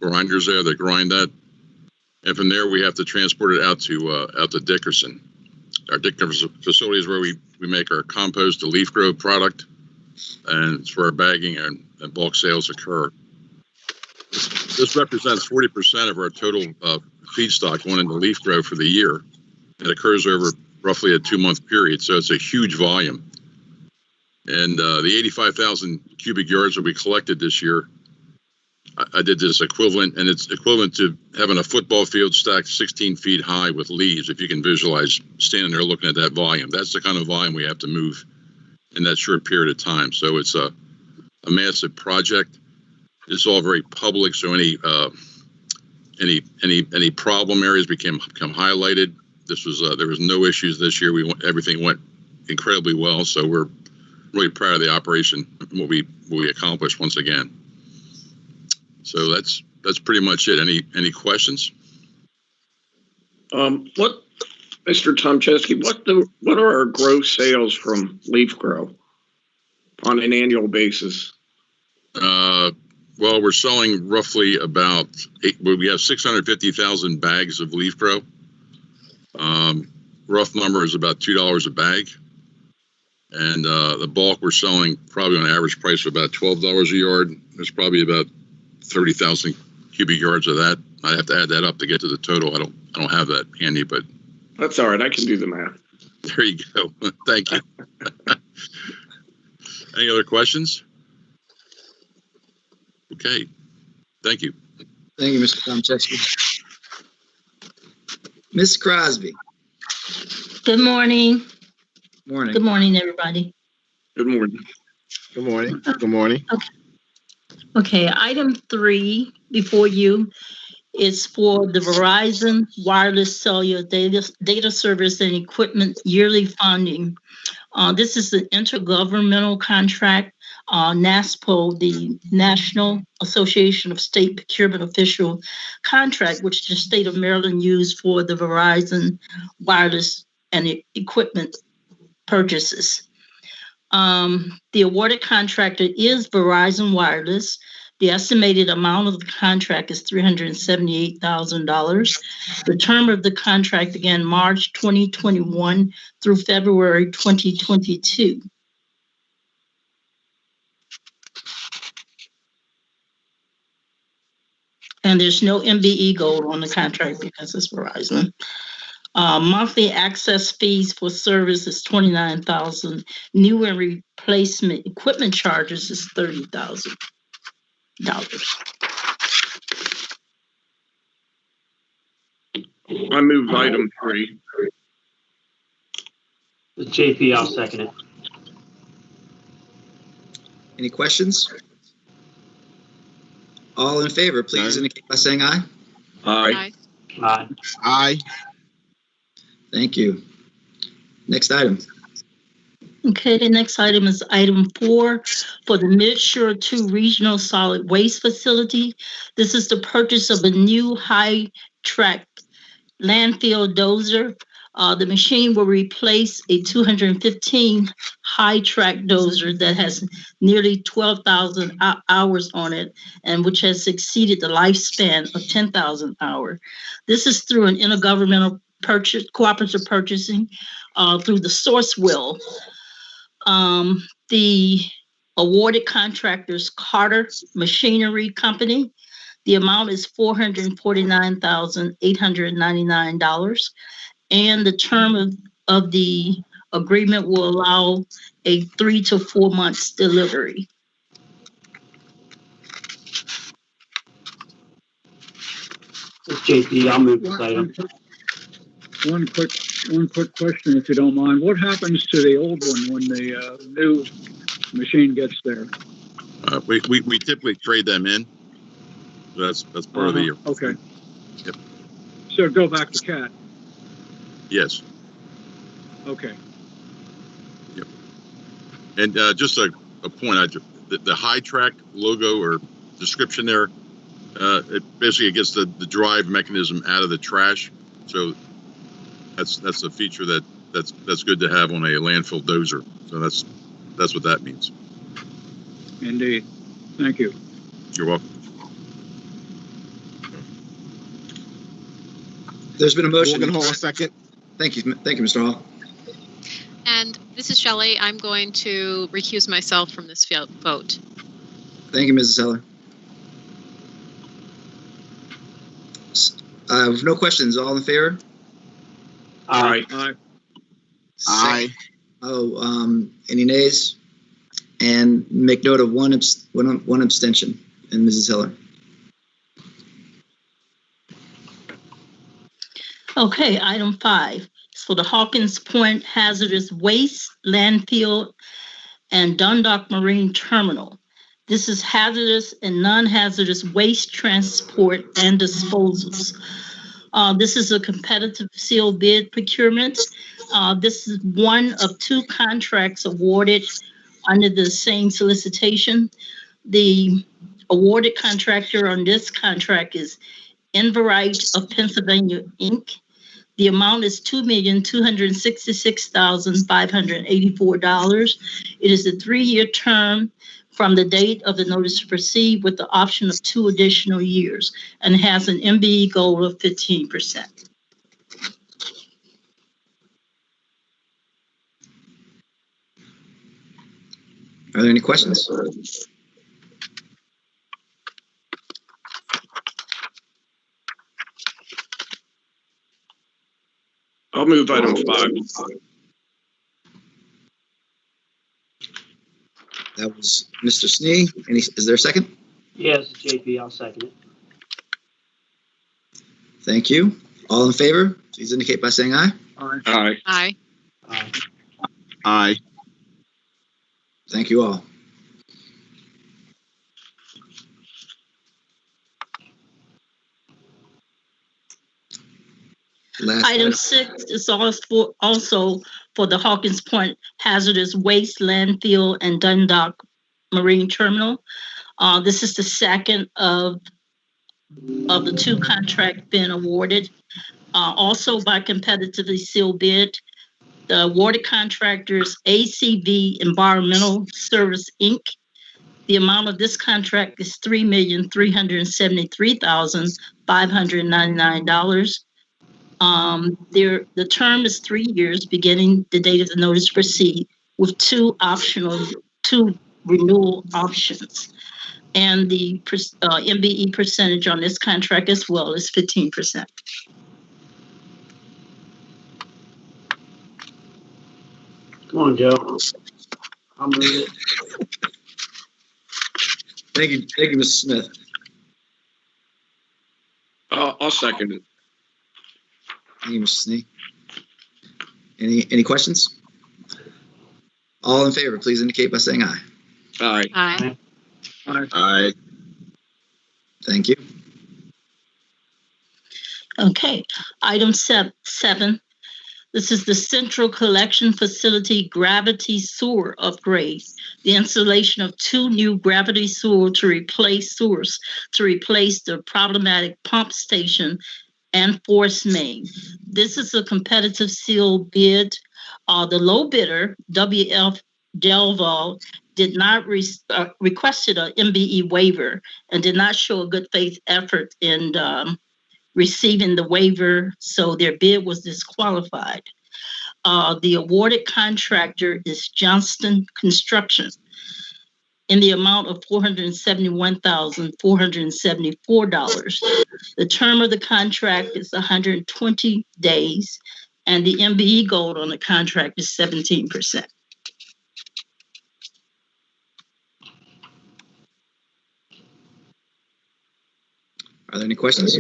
[SPEAKER 7] grinders there that grind that. And from there, we have to transport it out to Dickerson. Our Dickerson facility is where we make our compost, the leaf grove product, and it's where our bagging and bulk sales occur. This represents 40% of our total feedstock going into leaf grove for the year. It occurs over roughly a 2-month period, so it's a huge volume. And the 85,000 cubic yards that we collected this year, I did this equivalent, and it's equivalent to having a football field stacked 16 feet high with leaves, if you can visualize standing there looking at that volume. That's the kind of volume we have to move in that short period of time. So it's a massive project. It's all very public, so any problem areas become highlighted. This was there was no issues this year. Everything went incredibly well, so we're really proud of the operation, what we accomplished once again. So that's pretty much it. Any questions?
[SPEAKER 6] What, Mr. Tomczewski, what are our gross sales from leaf grow on an annual basis?
[SPEAKER 7] Well, we're selling roughly about we have 650,000 bags of leaf grow. Rough number is about $2 a bag. And the bulk we're selling probably on an average price of about $12 a yard. There's probably about 30,000 cubic yards of that. I have to add that up to get to the total. I don't have that handy, but
[SPEAKER 6] that's all right. I can do the math.
[SPEAKER 7] There you go. Thank you. Any other questions? Okay. Thank you.
[SPEAKER 1] Thank you, Mr. Tomczewski. Ms. Crosby.
[SPEAKER 14] Good morning.
[SPEAKER 1] Morning.
[SPEAKER 14] Good morning, everybody.
[SPEAKER 6] Good morning.
[SPEAKER 3] Good morning. Good morning.
[SPEAKER 14] Okay, item 3 before you is for the Verizon Wireless Cellular Data Service and Equipment Yearly Funding. This is an intergovernmental contract. NASPO, the National Association of State Procurement Official contract, which the state of Maryland used for the Verizon wireless and equipment purchases. The awarded contractor is Verizon Wireless. The estimated amount of the contract is $378,000. The term of the contract began March 2021 through February 2022. And there's no MBE goal on the contract because it's Verizon. Monthly access fees for service is $29,000. New and replacement equipment charges is $30,000.
[SPEAKER 6] I move item 3.
[SPEAKER 4] This is JP, I'll second it.
[SPEAKER 1] Any questions? All in favor, please indicate by saying aye.
[SPEAKER 6] Aye.
[SPEAKER 4] Aye.
[SPEAKER 3] Aye.
[SPEAKER 1] Thank you. Next item.
[SPEAKER 14] Okay, the next item is item 4 for the Midshore 2 Regional Solid Waste Facility. This is the purchase of a new high-track landfill dozer. The machine will replace a 215 high-track dozer that has nearly 12,000 hours on it and which has exceeded the lifespan of 10,000 hours. This is through an intergovernmental cooperative purchasing through the source will. The awarded contractors Carter Machinery Company. The amount is $449,899. And the term of the agreement will allow a 3 to 4 months delivery.
[SPEAKER 4] This is JP, I'll move this item.
[SPEAKER 11] One quick question, if you don't mind. What happens to the old one when the new machine gets there?
[SPEAKER 7] We typically trade them in. That's part of the.
[SPEAKER 11] Okay.
[SPEAKER 7] Yep.
[SPEAKER 11] So go back to CAT.
[SPEAKER 7] Yes.
[SPEAKER 11] Okay.
[SPEAKER 7] Yep. And just a point, the high track logo or description there, it basically gets the drive mechanism out of the trash. So that's a feature that's good to have on a landfill dozer. So that's what that means.
[SPEAKER 11] Indeed. Thank you.
[SPEAKER 7] You're welcome.
[SPEAKER 1] There's been a motion.
[SPEAKER 3] Morgan Hall, second.
[SPEAKER 1] Thank you, Mr. Hall.
[SPEAKER 5] And this is Shelley. I'm going to recuse myself from this vote.
[SPEAKER 1] Thank you, Mrs. Heller. No questions. All in favor?
[SPEAKER 6] Aye.
[SPEAKER 11] Aye.
[SPEAKER 3] Aye.
[SPEAKER 1] Any nays? And make note of one abstention. And Mrs. Heller.
[SPEAKER 14] Okay, item 5 is for the Hawkins Point Hazardous Waste Landfill and Dundalk Marine Terminal. This is hazardous and non-hazardous waste transport and disposals. This is a competitive sealed bid procurement. This is one of 2 contracts awarded under the same solicitation. The awarded contractor on this contract is Variance of Pennsylvania, Inc. The amount is $2,266,584. It is a 3-year term from the date of the notice to proceed with the option of 2 additional years and has an MBE goal of 15%.
[SPEAKER 1] Are there any questions?
[SPEAKER 6] I'll move item 5.
[SPEAKER 1] That was Mr. Snee. Is there a second?
[SPEAKER 4] Yes, JP, I'll second it.
[SPEAKER 1] Thank you. All in favor? please indicate by saying aye.
[SPEAKER 6] Aye.
[SPEAKER 5] Aye.
[SPEAKER 3] Aye.
[SPEAKER 1] Thank you all. Last
[SPEAKER 14] Item 6 is also for the Hawkins Point Hazardous Waste Landfill and Dundalk Marine Terminal. This is the second of the 2 contracts being awarded. Also by competitively sealed bid. The awarded contractors ACV Environmental Service, Inc. The amount of this contract is $3,373,599. The term is 3 years, beginning the date of the notice to proceed, with 2 renewal options. And the MBE percentage on this contract as well is 15%.
[SPEAKER 4] Come on, Joe. I'll move it.
[SPEAKER 1] Thank you, Mr. Smith.
[SPEAKER 6] I'll second it.
[SPEAKER 1] Thank you, Mr. Snee. Any questions? All in favor, please indicate by saying aye.
[SPEAKER 6] Aye.
[SPEAKER 5] Aye.
[SPEAKER 3] Aye.
[SPEAKER 1] Thank you.
[SPEAKER 14] Okay, item 7. This is the Central Collection Facility Gravity Sewer Upgrade. The installation of 2 new gravity sewers to replace the problematic pump station and force main. This is a competitive sealed bid. The low bidder, WF Delval, did not requested an MBE waiver and did not show a good faith effort in receiving the waiver, so their bid was disqualified. The awarded contractor is Johnston Construction in the amount of $471,474. The term of the contract is 120 days, and the MBE goal on the contract is 17%.
[SPEAKER 1] Are there any questions?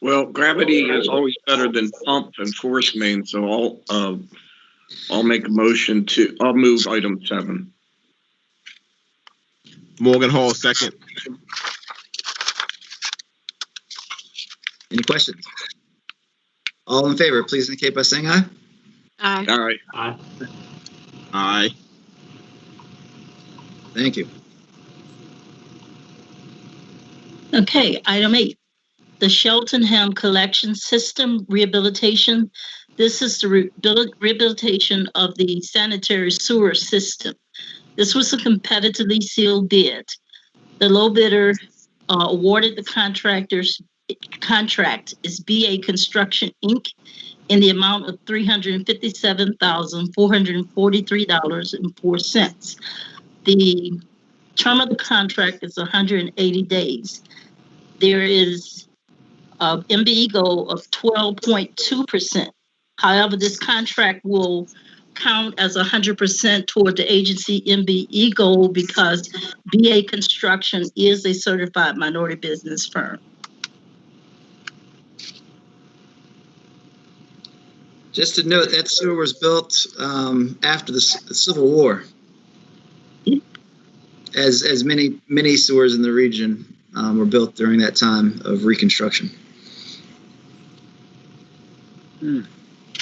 [SPEAKER 6] Well, gravity is always better than pump and force main, so I'll make a motion I'll move item 7.
[SPEAKER 3] Morgan Hall, second.
[SPEAKER 1] Any questions? All in favor, please indicate by saying aye.
[SPEAKER 5] Aye.
[SPEAKER 6] Aye.
[SPEAKER 4] Aye.
[SPEAKER 3] Aye.
[SPEAKER 1] Thank you.
[SPEAKER 14] Okay, item 8. The Cheltenham Collection System Rehabilitation. This is the rehabilitation of the sanitary sewer system. This was a competitively sealed bid. The low bidder awarded the contract is BA Construction, Inc. in the amount of $357,443.04. The term of the contract is 180 days. There is an MBE goal of 12.2%. However, this contract will count as 100% toward the agency MBE goal because BA Construction is a certified minority business firm.
[SPEAKER 1] Just to note, that sewer was built after the Civil War, as many sewers in the region were built during that time of Reconstruction.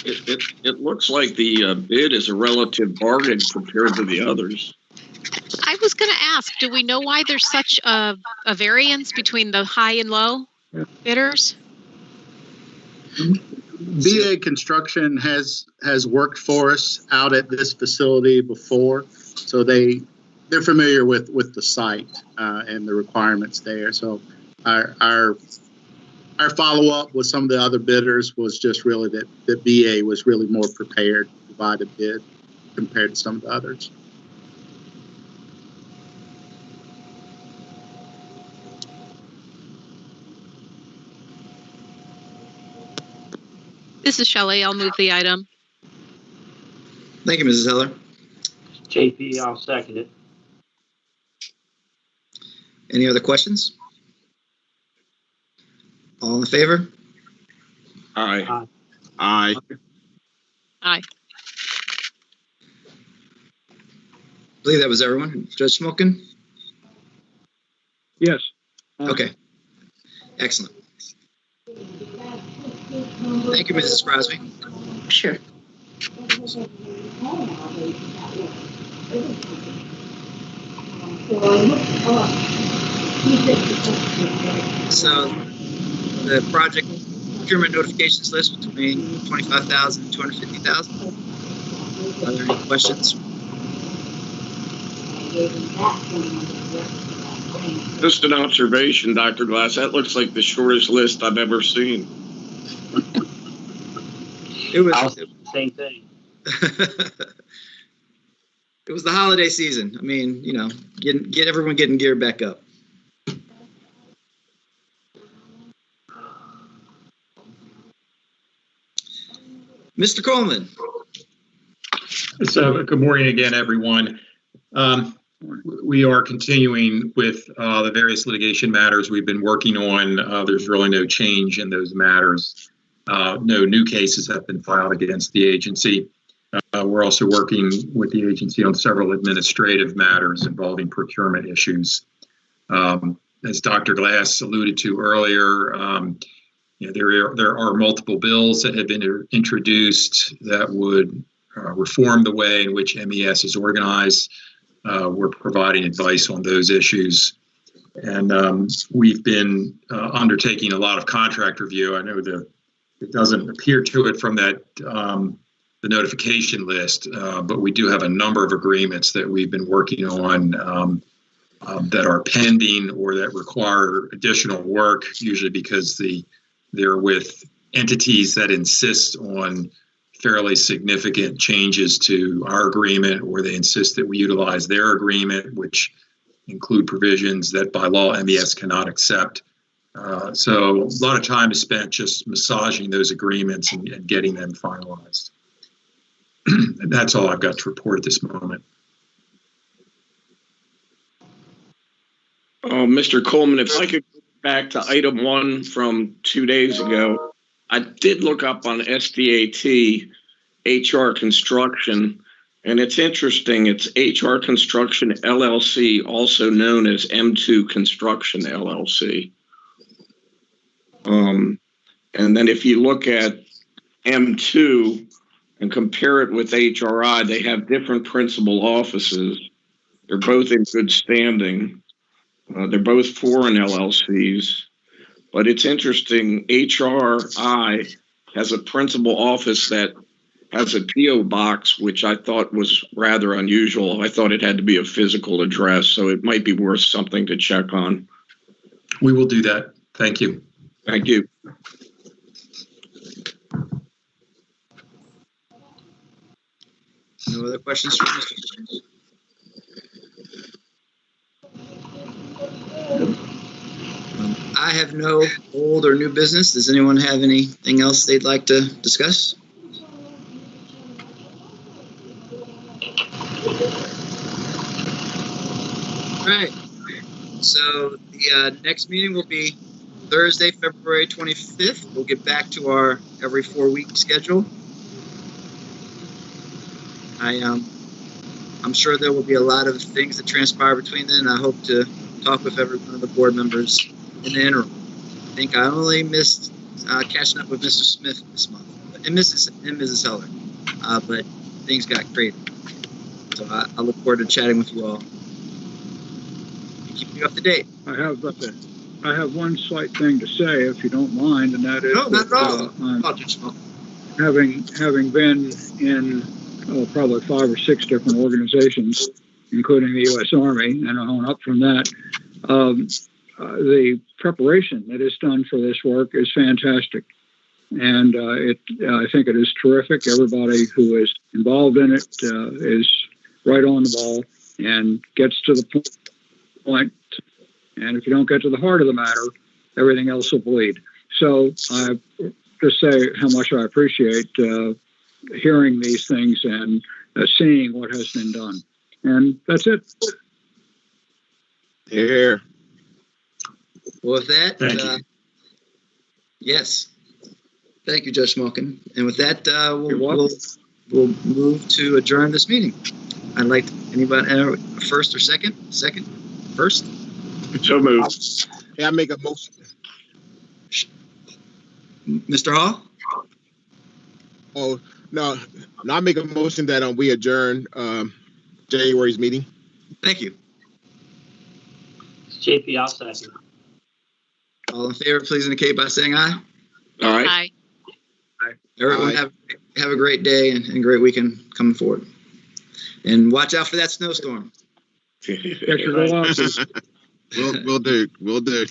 [SPEAKER 6] It looks like the bid is a relative bargain compared to the others.
[SPEAKER 5] I was going to ask, do we know why there's such a variance between the high and low bidders?
[SPEAKER 13] BA Construction has worked for us out at this facility before, so they're familiar with the site and the requirements there. So our follow-up with some of the other bidders was just really that BA was really more prepared to provide a bid compared to some of the others.
[SPEAKER 5] This is Shelley. I'll move the item.
[SPEAKER 1] Thank you, Mrs. Heller.
[SPEAKER 4] JP, I'll second it.
[SPEAKER 1] Any other questions? All in favor?
[SPEAKER 6] Aye.
[SPEAKER 3] Aye.
[SPEAKER 5] Aye.
[SPEAKER 1] I believe that was everyone. Judge Smokin?
[SPEAKER 11] Yes.
[SPEAKER 1] Okay. Excellent. Thank you, Mrs. Crosby.
[SPEAKER 14] Sure.
[SPEAKER 1] So the project procurement notifications list between 25,000 and 250,000. Are there any questions?
[SPEAKER 6] Just an observation, Dr. Glass. That looks like the shortest list I've ever seen.
[SPEAKER 1] It was.
[SPEAKER 4] Same thing.
[SPEAKER 1] It was the holiday season. I mean, you know, get everyone getting geared back up. Mr. Coleman.
[SPEAKER 10] So, good morning again, everyone. We are continuing with the various litigation matters we've been working on. There's really no change in those matters. No new cases have been filed against the agency. We're also working with the agency on several administrative matters involving procurement issues. As Dr. Glass alluded to earlier, you know, there are multiple bills that have been introduced that would reform the way in which MES is organized. We're providing advice on those issues. And we've been undertaking a lot of contract review. I know it doesn't appear to it from that the notification list, but we do have a number of agreements that we've been working on that are pending or that require additional work, usually because they're with entities that insist on fairly significant changes to our agreement, or they insist that we utilize their agreement, which include provisions that by law MES cannot accept. So a lot of time is spent just massaging those agreements and getting them finalized. And that's all I've got to report at this moment.
[SPEAKER 6] Oh, Mr. Coleman, if I could go back to item 1 from 2 days ago, I did look up on SDAT HR Construction, and it's interesting. It's HR Construction LLC, also known as M2 Construction LLC. And then if you look at M2 and compare it with HRI, they have different principal offices. They're both in good standing. They're both foreign LLCs. But it's interesting, HRI has a principal office that has a PO box, which I thought was rather unusual. I thought it had to be a physical address, so it might be worth something to check on.
[SPEAKER 10] We will do that. Thank you.
[SPEAKER 6] Thank you.
[SPEAKER 1] No other questions for Mr. Jones? I have no old or new business. Does anyone have anything else they'd like to discuss? All right. So the next meeting will be Thursday, February 25th. We'll get back to our every 4-week schedule. I'm sure there will be a lot of things that transpire between then. I hope to talk with every one of the board members in the interim. I think I only missed catching up with Mr. Smith this month and Mrs. Heller, but things got crazy. So I look forward to chatting with you all. Keep you up to date.
[SPEAKER 11] I have one slight thing to say, if you don't mind, and that is
[SPEAKER 1] no, not at all.
[SPEAKER 11] Having been in probably 5 or 6 different organizations, including the U.S. Army, and on up from that, the preparation that is done for this work is fantastic. And I think it is terrific. Everybody who is involved in it is right on the ball and gets to the point. And if you don't get to the heart of the matter, everything else will bleed. So I just say how much I appreciate hearing these things and seeing what has been done. And that's it.
[SPEAKER 3] Here.
[SPEAKER 1] Well, with that, Yes. Thank you, Judge Schmoken. And with that,
[SPEAKER 11] You're
[SPEAKER 1] we'll
[SPEAKER 11] welcome.
[SPEAKER 1] move to adjourn this meeting. I'd like anybody first or second? First.
[SPEAKER 6] So moved.
[SPEAKER 3] Hey, I make a motion.
[SPEAKER 1] Mr. Hall.
[SPEAKER 3] Oh, no, I make a motion that we adjourn January's meeting.
[SPEAKER 1] Thank you.
[SPEAKER 4] JP, I'll second.
[SPEAKER 1] All in favor, please indicate by saying aye.
[SPEAKER 6] All right.
[SPEAKER 5] Aye.
[SPEAKER 1] Everyone
[SPEAKER 3] Aye.
[SPEAKER 1] have a great day and great weekend coming forward. And watch out for that snowstorm.
[SPEAKER 11] Catch your glasses.
[SPEAKER 3] We'll do.